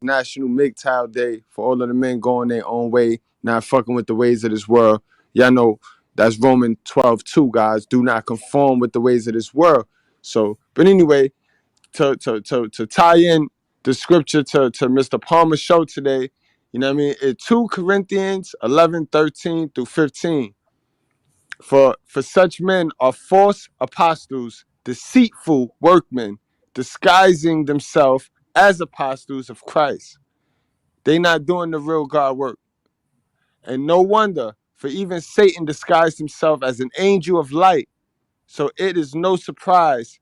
National MGTOW Day for all of the men going their own way, not fucking with the ways of this world. Y'all know that's Romans 12:2, guys. Do not conform with the ways of this world. So, but anyway, to tie in the scripture to Mr. Palmer's show today, you know what I mean? In 2 Corinthians 11:13-15. For such men are false apostles, deceitful workmen, disguising themselves as apostles of Christ. They not doing the real God work. And no wonder, for even Satan disguised himself as an angel of light. So it is no surprise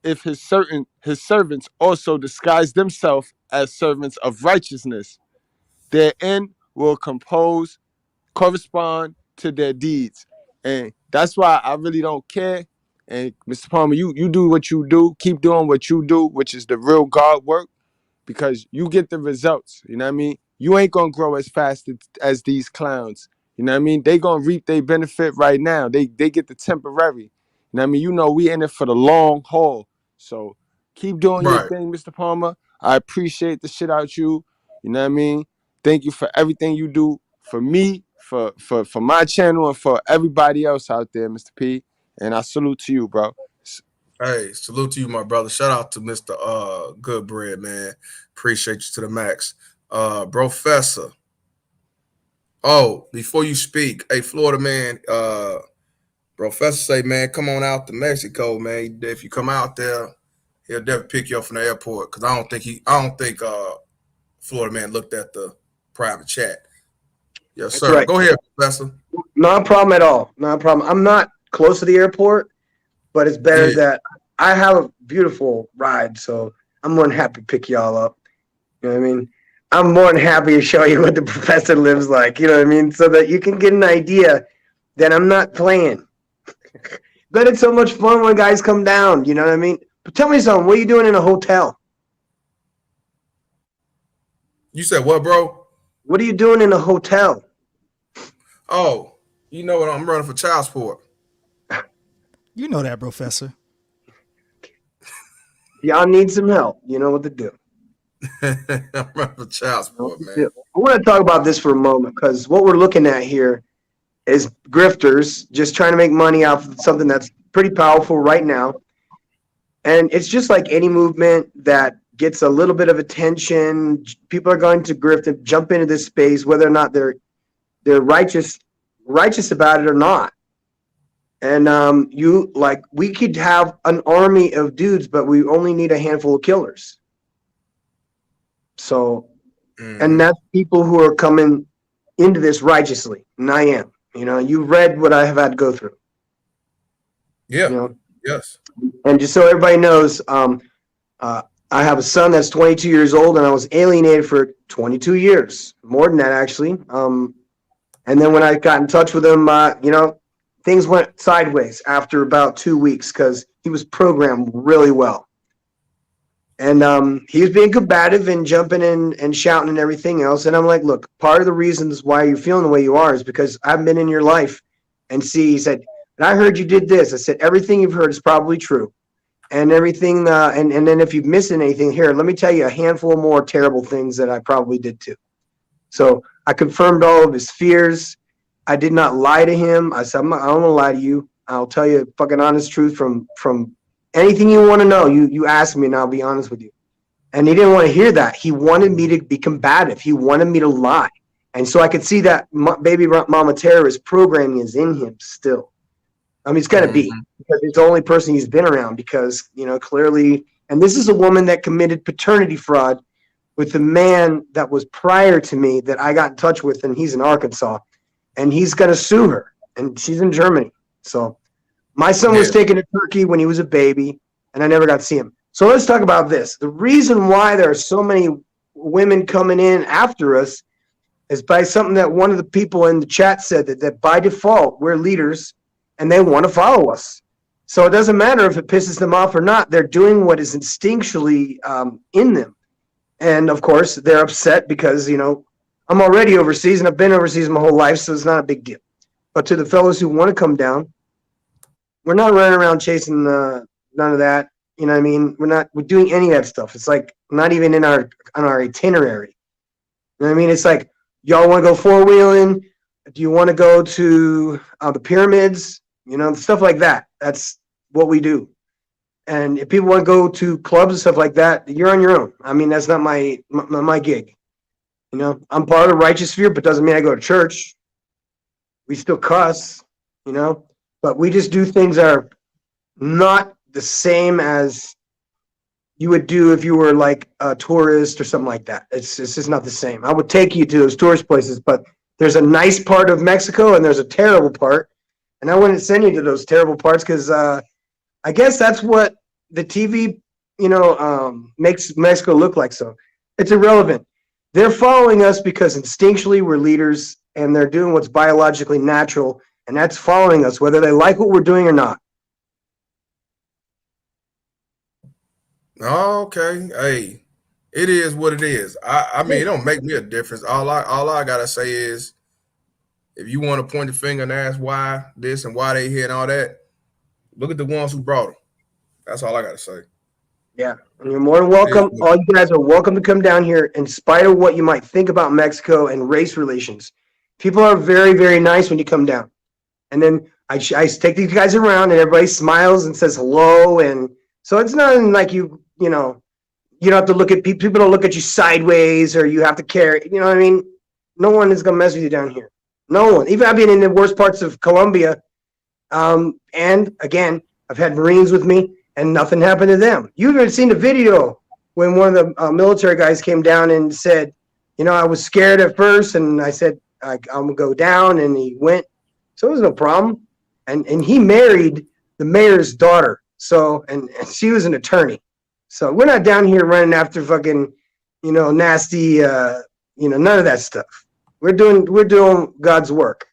if his servants also disguise themselves as servants of righteousness. Their end will correspond to their deeds. And that's why I really don't care. And Mr. Palmer, you do what you do, keep doing what you do, which is the real God work, because you get the results. You know what I mean? You ain't gonna grow as fast as these clowns. You know what I mean? They gonna reap their benefit right now. They get the temporary. You know what I mean? You know we in it for the long haul. So keep doing your Right. thing, Mr. Palmer. I appreciate the shit out you. You know what I mean? Thank you for everything you do for me, for my channel, and for everybody else out there, Mr. P. And I salute to you, bro. Hey, salute to you, my brother. Shout out to Mr. Goodbread, man. Appreciate you to the max. Professor. Oh, before you speak, hey, Florida man, Professor say, man, come on out to Mexico, man. If you come out there, he'll definitely pick you up from the airport. Cause I don't think Florida man looked at the private chat. Yes, That's sir. right. Go ahead, Professor. Not a problem at all. Not a problem. I'm not close to the airport, but it's better Yeah. that I have a beautiful ride. So I'm more than happy to pick y'all up. You know what I mean? I'm more than happy to show you what the professor lives like. You know what I mean? So that you can get an idea that I'm not playing. But it's so much fun when guys come down. You know what I mean? But tell me something. What are you doing in a hotel? You said what, bro? What are you doing in a hotel? Oh, you know what? I'm running for child support. You know that, Professor. Y'all need some help. You know what to do. I'm running for child You know what support, to man. do. I want to talk about this for a moment because what we're looking at here is grifters just trying to make money off of something that's pretty powerful right now. And it's just like any movement that gets a little bit of attention. People are going to grift and jump into this space, whether or not they're righteous about it or not. And you like we could have an army of dudes, but we only need a handful of killers. So, and Mm-hmm. that's people who are coming into this righteously, and I am. You know, you read what I have had to go through. Yeah. You know, Yes. and just so everybody knows, uh, I have a son that's 22 years old, and I was alienated for 22 years, more than that actually. And then when I got in touch with him, you know, things went sideways after about 2 weeks because he was programmed really well. And he was being combative and jumping in and shouting and everything else. And I'm like, look, part of the reasons why you're feeling the way you are is because I've been in your life. And see, he said, and I heard you did this. I said, everything you've heard is probably true. And everything, and then if you've missed anything, here, let me tell you a handful more terrible things that I probably did too. So I confirmed all of his fears. I did not lie to him. I said, I don't want to lie to you. I'll tell you the fucking honest truth from anything you want to know. You ask me and I'll be honest with you. And he didn't want to hear that. He wanted me to be combative. He wanted me to lie. And so I could see that baby mama terrorist programming is in him still. I mean, it's going to be Mm-hmm. because it's the only person he's been around because, you know, clearly. And this is a woman that committed paternity fraud with the man that was prior to me that I got in touch with, and he's in Arkansas. And he's going to sue her. And she's in Germany. So my son was Yeah. taken to Turkey when he was a baby, and I never got to see him. So let's talk about this. The reason why there are so many women coming in after us is by something that one of the people in the chat said that by default, we're leaders and they want to follow us. So it doesn't matter if it pisses them off or not. They're doing what is instinctually in them. And of course, they're upset because, you know, I'm already overseas and I've been overseas my whole life, so it's not a big deal. But to the fellows who want to come down, we're not running around chasing none of that. You know what I mean? We're doing any of that stuff. It's like not even on our itinerary. You know what I mean? It's like, y'all want to go four-wheeling? Do you want to go to the pyramids? You know, stuff like that. That's what we do. And if people want to go to clubs and stuff like that, you're on your own. I mean, that's not my gig. You know, I'm part of the righteous sphere, but doesn't mean I go to church. We still cuss, you know, but we just do things that are not the same as you would do if you were like a tourist or something like that. It's just not the same. I would take you to those tourist places, but there's a nice part of Mexico and there's a terrible part. And I wouldn't send you to those terrible parts because I guess that's what the TV, you know, makes Mexico look like. So it's irrelevant. They're following us because instinctually we're leaders and they're doing what's biologically natural, and that's following us, whether they like what we're doing or not. Okay. Hey, it is what it is. I mean, it don't make me a difference. All I gotta say is, if you want to point the finger and ask why this and why they here and all that, look at the ones who brought them. That's all I gotta say. Yeah, and you're more than welcome. All you guys are welcome to come down here in spite of what you might think about Mexico and race relations. People are very, very nice when you come down. And then I take these guys around and everybody smiles and says hello. And so it's not like you know, you don't have to look at people. People don't look at you sideways or you have to care. You know what I mean? No one is going to mess with you down here. No one. Even I've been in the worst parts of Colombia. And again, I've had Marines with me and nothing happened to them. You've even seen the video when one of the military guys came down and said, you know, I was scared at first. And I said, I'm going to go down. And he went. So it was no problem. And he married the mayor's daughter. So, and she was an attorney. So we're not down here running after fucking, you know, nasty, you know, none of that stuff. We're doing God's work.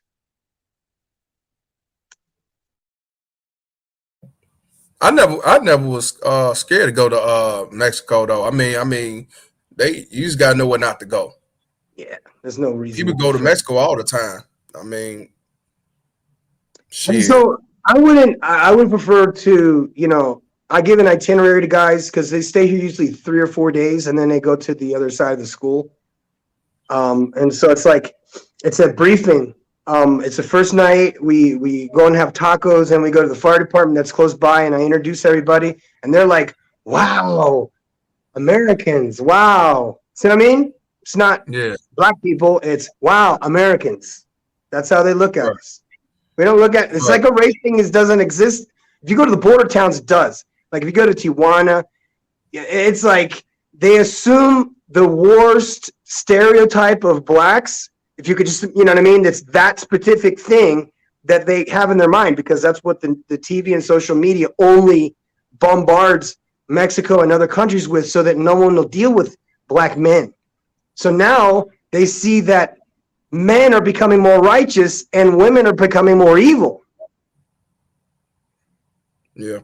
I never was scared to go to Mexico though. I mean, you just gotta know where not to go. Yeah, there's no reason. People go to Mexico all the time. I mean, shit. So I would prefer to, you know, I give an itinerary to guys because they stay here usually 3 or 4 days and then they go to the other side of the school. And so it's like, it's a briefing. It's the first night we go and have tacos and we go to the fire department that's close by and I introduce everybody and they're like, wow, Americans. Wow. See what I mean? It's not black people. It's wow, Americans. That's how they look at us. We don't look at, it's like a race thing doesn't exist. If you go to the border towns, it does. Like if you go to Tijuana, it's like they assume the worst stereotype of blacks. If you could just, you know what I mean? It's that specific thing that they have in their mind because that's what the TV and social media only bombards Mexico and other countries with so that no one will deal with black men. So now they see that men are becoming more righteous and women are becoming more evil. Yeah.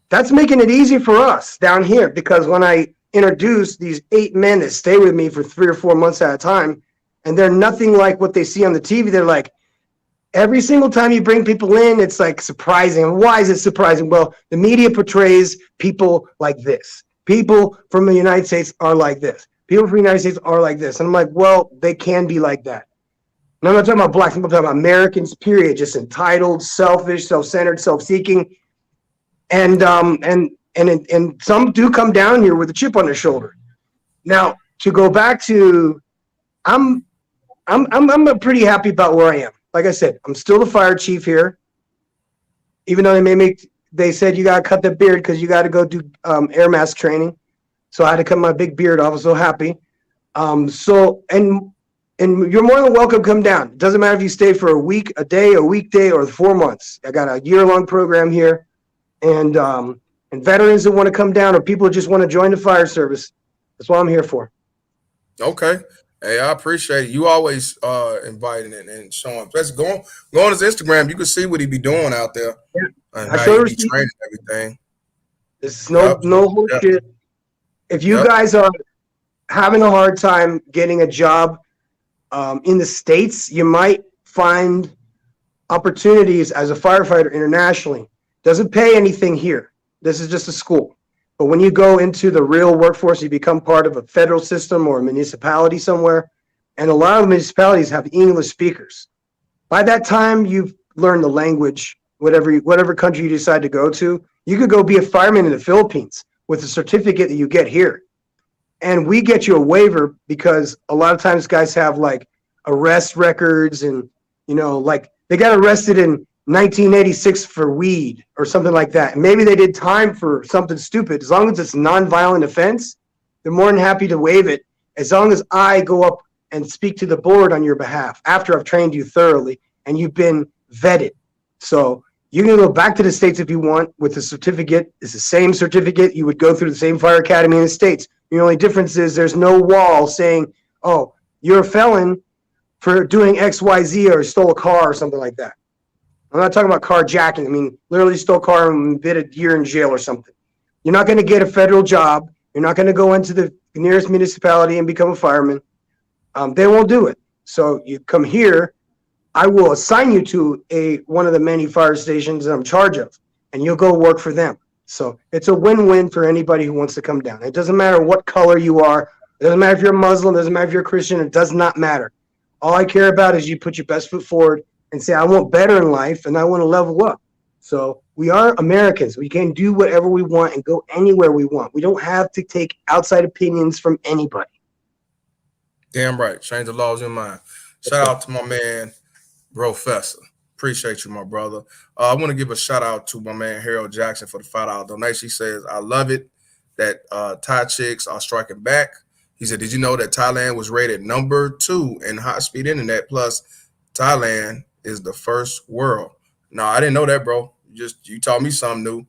That's making it easy for us down here because when I introduce these 8 men that stay with me for 3 or 4 months at a time, and they're nothing like what they see on the TV, they're like, every single time you bring people in, it's like surprising. Why is it surprising? Well, the media portrays people like this. People from the United States are like this. People from the United States are like this. And I'm like, well, they can be like that. And I'm not talking about blacks, I'm talking about Americans, period. Just entitled, selfish, self-centered, self-seeking. And some do come down here with a chip on their shoulder. Now, to go back to, I'm pretty happy about where I am. Like I said, I'm still the fire chief here. Even though they said you gotta cut the beard because you gotta go do air mask training. So I had to cut my big beard off. I was so happy. And you're more than welcome to come down. It doesn't matter if you stay for a week, a day, a weekday, or 4 months. I got a year-long program here. And veterans that want to come down or people who just want to join the fire service, that's what I'm here for. Okay. Hey, I appreciate it. You always inviting and showing. Let's go on his Instagram. You can see what he be doing out there. Yeah. And how he be training everything. This is no bullshit. If you guys are having a hard time getting a job in the States, you might find opportunities as a firefighter internationally. Doesn't pay anything here. This is just a school. But when you go into the real workforce, you become part of a federal system or a municipality somewhere. And a lot of municipalities have English speakers. By that time, you've learned the language, whatever country you decide to go to. You could go be a fireman in the Philippines with a certificate that you get here. And we get you a waiver because a lot of times guys have like arrest records and, you know, like they got arrested in 1986 for weed or something like that. And maybe they did time for something stupid. As long as it's a nonviolent offense, they're more than happy to waive it as long as I go up and speak to the board on your behalf after I've trained you thoroughly and you've been vetted. So you can go back to the States if you want with the certificate. It's the same certificate. You would go through the same fire academy in the States. The only difference is there's no wall saying, oh, you're a felon for doing X, Y, Z or stole a car or something like that. I'm not talking about carjacking. I mean, literally stole a car and been a year in jail or something. You're not going to get a federal job. You're not going to go into the nearest municipality and become a fireman. They won't do it. So you come here, I will assign you to one of the many fire stations that I'm in charge of, and you'll go work for them. So it's a win-win for anybody who wants to come down. It doesn't matter what color you are. It doesn't matter if you're a Muslim. It doesn't matter if you're a Christian. It does not matter. All I care about is you put your best foot forward and say, I want better in life and I want to level up. So we are Americans. We can do whatever we want and go anywhere we want. We don't have to take outside opinions from anybody. Damn right. Change the laws in mind. Shout out to my man, Professor. Appreciate you, my brother. I want to give a shout out to my man, Harold Jackson, for the $5 donation. He says, I love it that Thai chicks are striking back. He said, did you know that Thailand was rated #2 in high-speed internet? Plus, Thailand is the first world. No, I didn't know that, bro. You taught me something new.